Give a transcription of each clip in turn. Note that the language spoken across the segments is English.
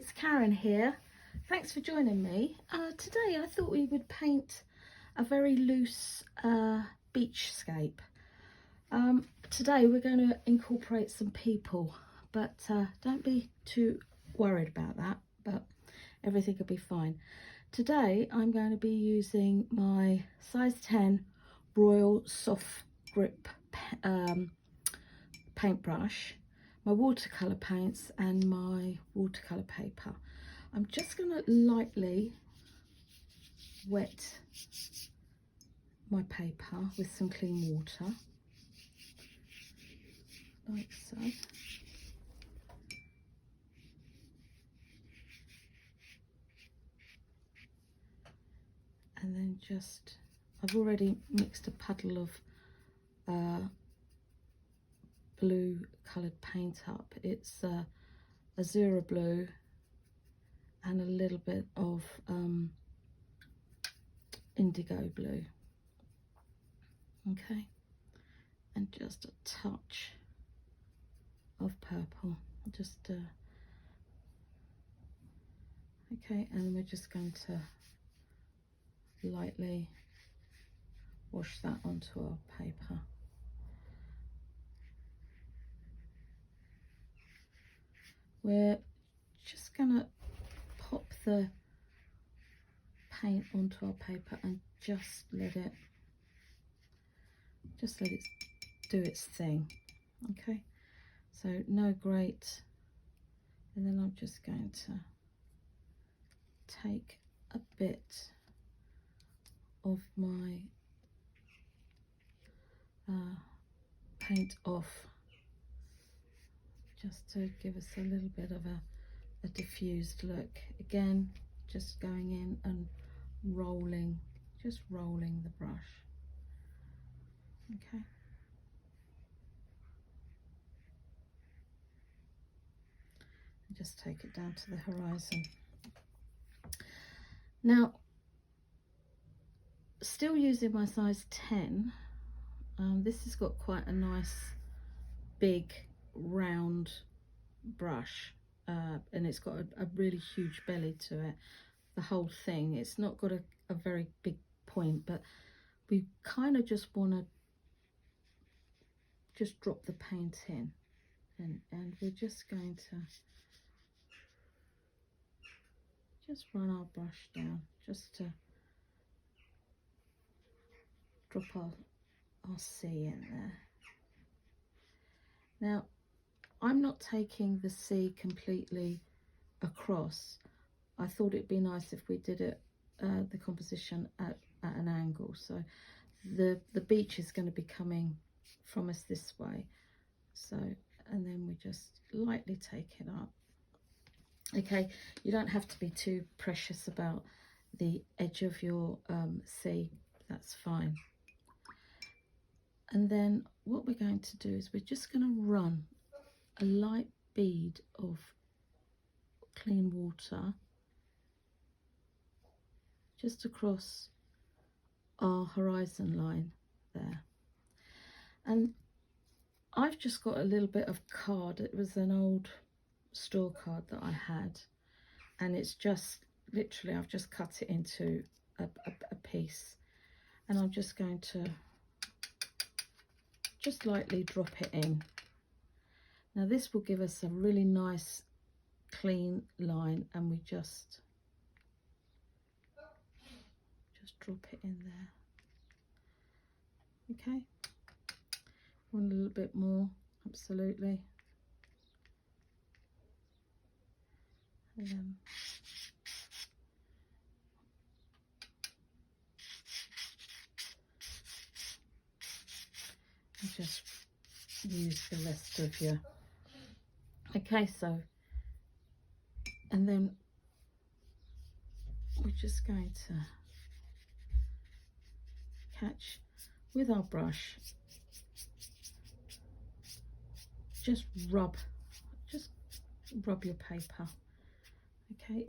it's Karen here. Thanks for joining me. Today I thought we would paint a very loose beachscape. Today we're going to incorporate some people, but don't be too worried about that, but everything will be fine. Today I'm going to be using my size 10 Royal Soft Grip paintbrush, my watercolour paints and my watercolour paper. I'm just going to lightly wet my paper with some clean water, like so. And then just, I've already mixed a puddle of blue coloured paint up. It's Azura blue and a little bit of indigo blue. Okay, and just a touch of purple, just okay, and we're just going to lightly wash that onto our paper. We're just gonna pop the paint onto our paper and just let it do its thing. Okay, so no grate, and then I'm just going to take a bit of my paint off, just to give us a little bit of a diffused look. Again, just going in and rolling, just rolling the brush. Okay. And just take it down to the horizon. Now, still using my size 10, this has got quite a nice big round brush, and it's got a really huge belly to it, the whole thing. It's not got a very big point, but we kind of just want to just drop the paint in, and we're just going to just run our brush down just to drop our sea in there. Now, I'm not taking the sea completely across. I thought it'd be nice if we did it, the composition at an angle. So the beach is going to be coming from us this way. So, and then we just lightly take it up. Okay, you don't have to be too precious about the edge of your sea. That's fine. And then what we're going to do is we're just going to run a light bead of clean water just across our horizon line there. And I've just got a little bit of card. It was an old store card that I had, and it's just literally, I've just cut it into a piece, and I'm just going to just lightly drop it in. Now this will give us a really nice clean line, and we just drop it in there. Okay, want a little bit more, absolutely. And just use the rest of your, okay, so, and then we're just going to catch with our brush, just rub your paper. Okay,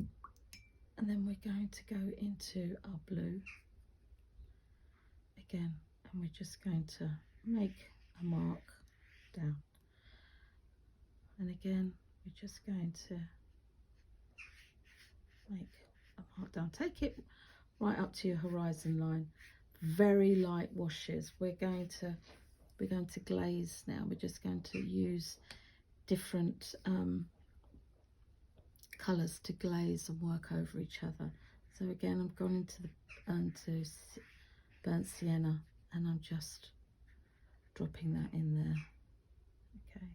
and then we're going to go into our blue again, and we're just going to make a mark down, and again we're just going to make a mark down. Take it right up to your horizon line. Very light washes. We're going to glaze now. We're just going to use different colours to glaze and work over each other. So again, I've gone into the burnt sienna, and I'm just dropping that in there. Okay,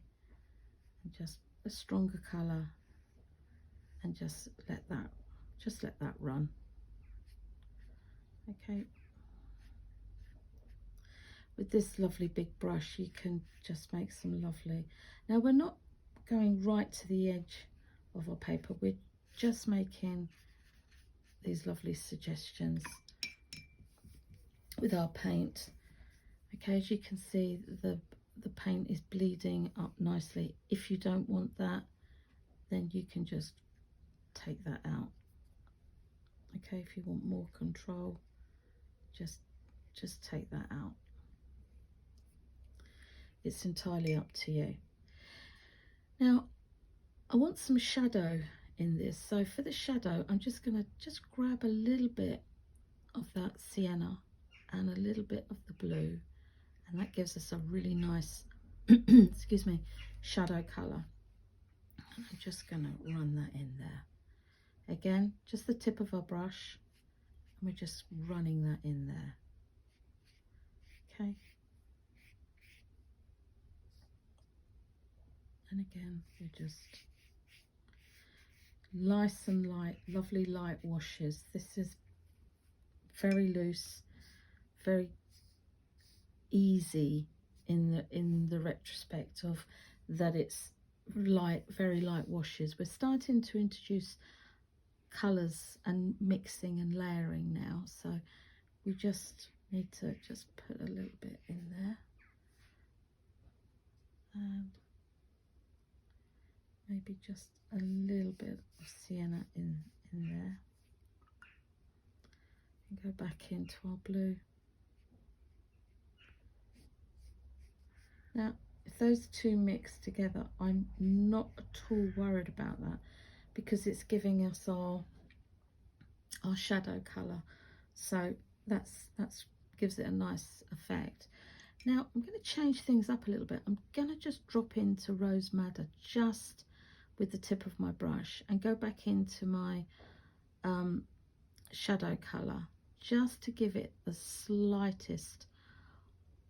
and just a stronger colour, and just let that run. Okay, with this lovely big brush you can just make some lovely, now we're not going right to the edge of our paper, we're just making these lovely suggestions with our paint. Okay, as you can see, the paint is bleeding up nicely. If you don't want that, then you can just take that out. Okay, if you want more control, just take that out. It's entirely up to you. Now I want some shadow in this, so for the shadow I'm just going to grab a little bit of that sienna and a little bit of the blue, and that gives us a really nice excuse me, shadow colour. And I'm just going to run that in there. Again, just the tip of our brush, and we're just running that in there. Okay, and again we're just nice and light, lovely light washes. This is very loose, very easy in the retrospect of that it's light, very light washes. We're starting to introduce colours and mixing and layering now, so we just need to just put a little bit in there, and maybe just a little bit of sienna in there, and go back into our blue. Now if those two mix together, I'm not at all worried about that, because it's giving us our shadow colour, so that's gives it a nice effect. Now I'm going to change things up a little bit. I'm going to just drop into Rose Madder just with the tip of my brush, and go back into my shadow colour, just to give it the slightest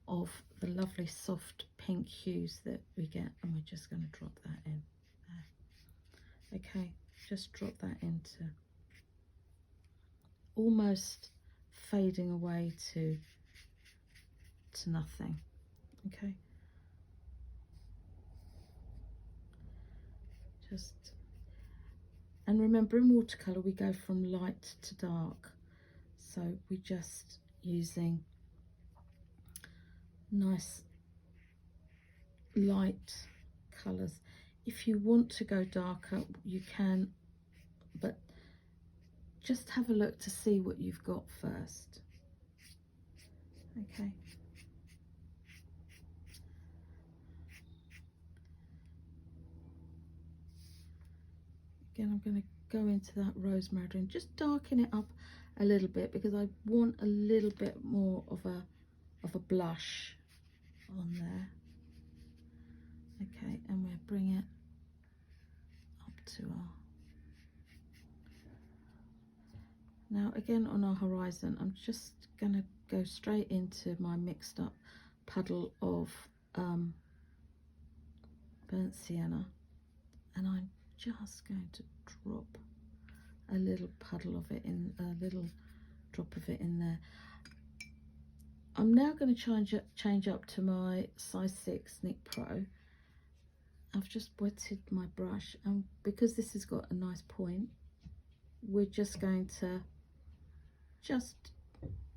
of the lovely soft pink hues that we get, and we're just going to drop that in there. Okay, just drop that into almost fading away to nothing. Okay, just, and remember in watercolour we go from light to dark, so we're just using nice light colours. If you want to go darker you can, but just have a look to see what you've got first. Okay, again I'm going to go into that Rose Madder and just darken it up a little bit, because I want a little bit more of a blush on there. Okay, and we'll bring it up to our, now again on our horizon I'm just going to go straight into my mixed up puddle of burnt sienna, and I'm just going to drop a little puddle of it in, a little drop of it in there. I'm now going to change up to my size 6 Nick Pro. I've just wetted my brush, and because this has got a nice point, we're just going to just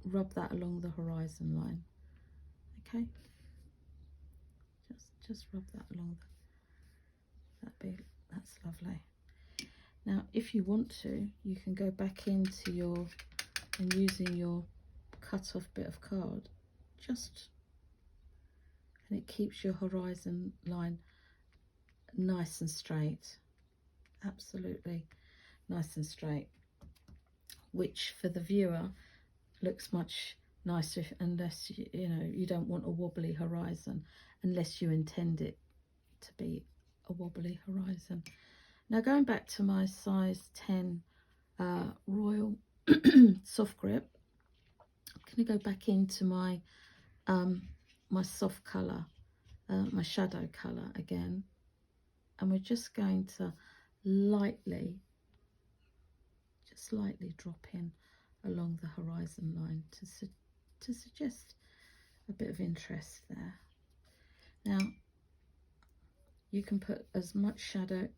rub that along the horizon line. Okay, just rub that along that's lovely. Now if you want to, you can go back into your, and using your cut off bit of card, just, and it keeps your horizon line nice and straight, absolutely nice and straight. which for the viewer looks much nicer, unless you know, you don't want a wobbly horizon, unless you intend it to be a wobbly horizon. Now going back to my size 10 Royal soft grip, I'm going to go back into my my soft colour, my shadow colour again, and we're just going to just lightly drop in along the horizon line to suggest a bit of interest there. Now you can put as much shadow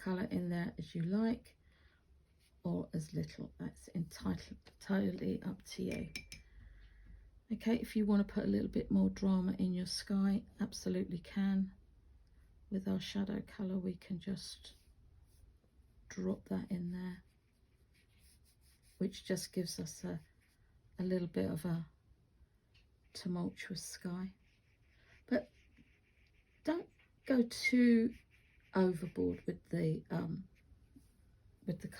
colour in there as you like, or as little. That's entirely up to you. Okay, if you want to put a little bit more drama in your sky, absolutely can. With our shadow colour, we can just drop that in there, which just gives us a little bit of a tumultuous sky. But don't go too overboard with the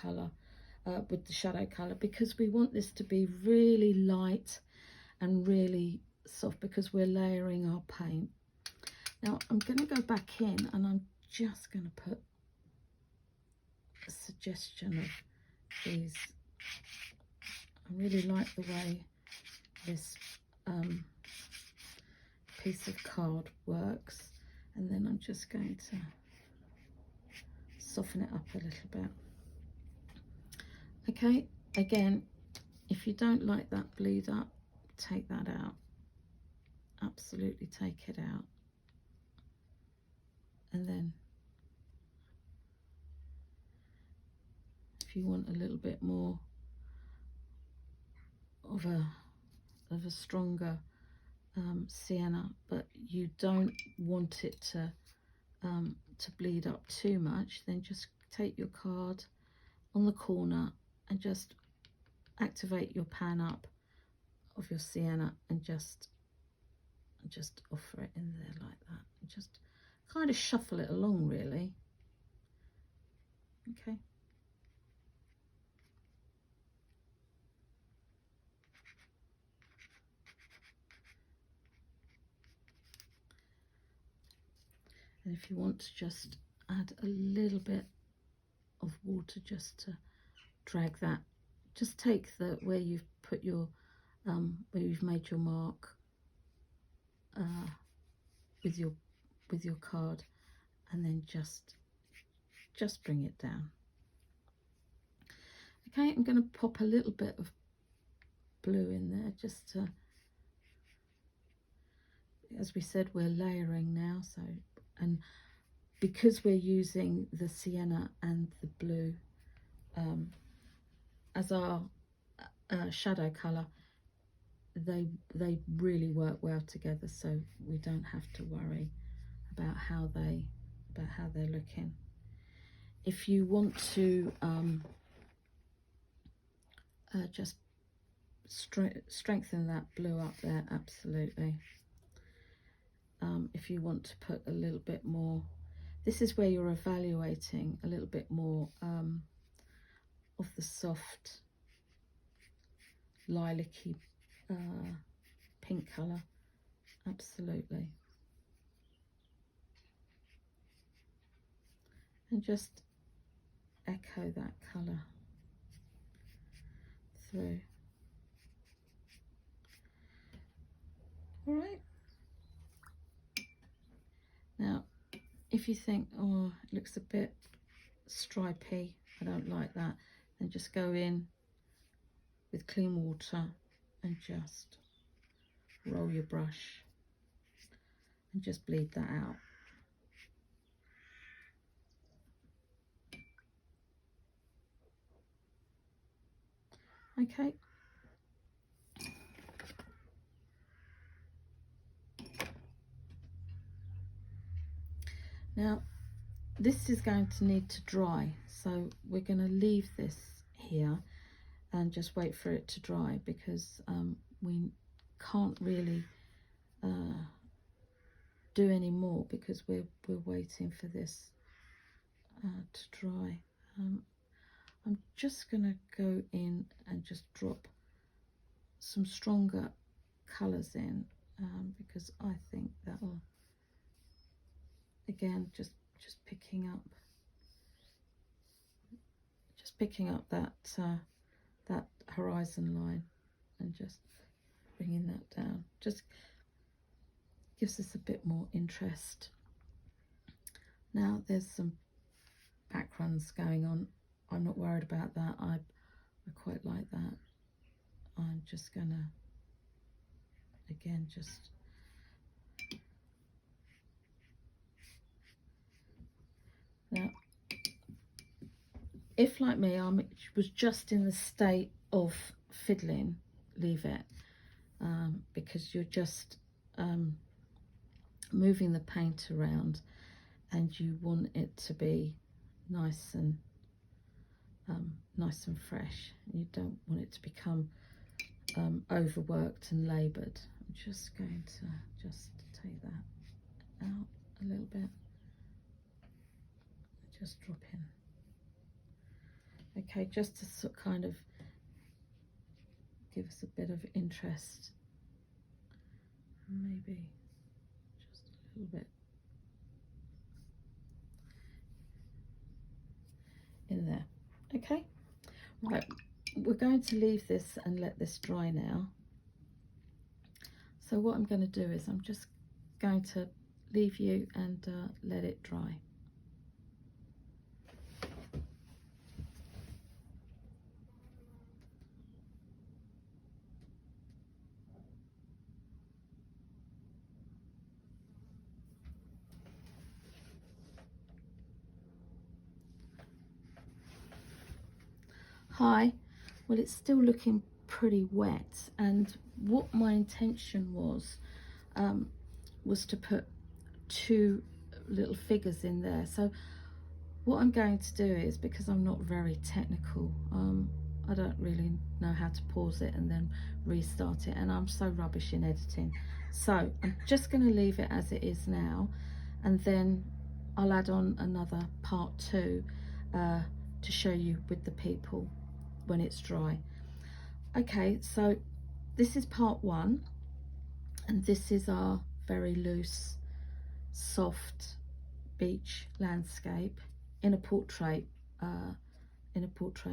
colour, with the shadow colour, because we want this to be really light and really soft, because we're layering our paint. Now I'm going to go back in and I'm just going to put a suggestion of these. I really like the way this piece of card works, and then I'm just going to soften it up a little bit. Okay, again, if you don't like that bleed up, take that out. Absolutely take it out. And then if you want a little bit more of a stronger sienna, but you don't want it to bleed up too much, then just take your card on the corner and just activate your pan up of your sienna and just offer it in there like that, and just kind of shuffle it along, really. Okay. And if you want to just add a little bit of water just to drag that, just take the where you've put your where you've made your mark with your card, and then just bring it down. Okay, I'm going to pop a little bit of blue in there, just to, as we said, we're layering now, so, and because we're using the sienna and the blue as our shadow colour, they really work well together, so we don't have to worry about how they're looking. If you want to just strengthen that blue up there, absolutely. If you want to put a little bit more, this is where you're evaluating a little bit more of the soft lilac-y pink colour, absolutely. And just echo that colour through. All right. Now, if you think, oh, it looks a bit stripy, I don't like that, then just go in with clean water and just roll your brush and just bleed that out. Okay. Now, this is going to need to dry, so we're going to leave this here and just wait for it to dry, because we can't really do any more, because we're waiting for this to dry. I'm just going to go in and just drop some stronger colours in, because I think that'll, again, just picking up that that horizon line, and just bringing that down, just gives us a bit more interest. Now there's some backgrounds going on. I'm not worried about that. I quite like that. I'm just gonna, again, just now, if like me, I was just in the state of fiddling, leave it, because you're just moving the paint around, and you want it to be nice and fresh. You don't want it to become overworked and laboured. I'm just going to just take that out a little bit, just drop in. Okay, just to sort of kind of give us a bit of interest, maybe just a little bit in there. Okay, right, we're going to leave this and let this dry now. So what I'm going to do is I'm just going to leave you and let it dry. Hi, well, it's still looking pretty wet, and what my intention was to put two little figures in there. So what I'm going to do is, because I'm not very technical, I don't really know how to pause it and then restart it, and I'm so rubbish in editing, so I'm just going to leave it as it is now, and then I'll add on another part 2 to show you with the people when it's dry. Okay, so this is part 1, and this is our very loose, soft beach landscape in a portrait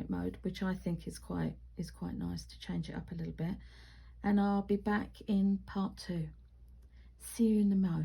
mode, which I think is quite nice to change it up a little bit. And I'll be back in part 2. See you in the mo.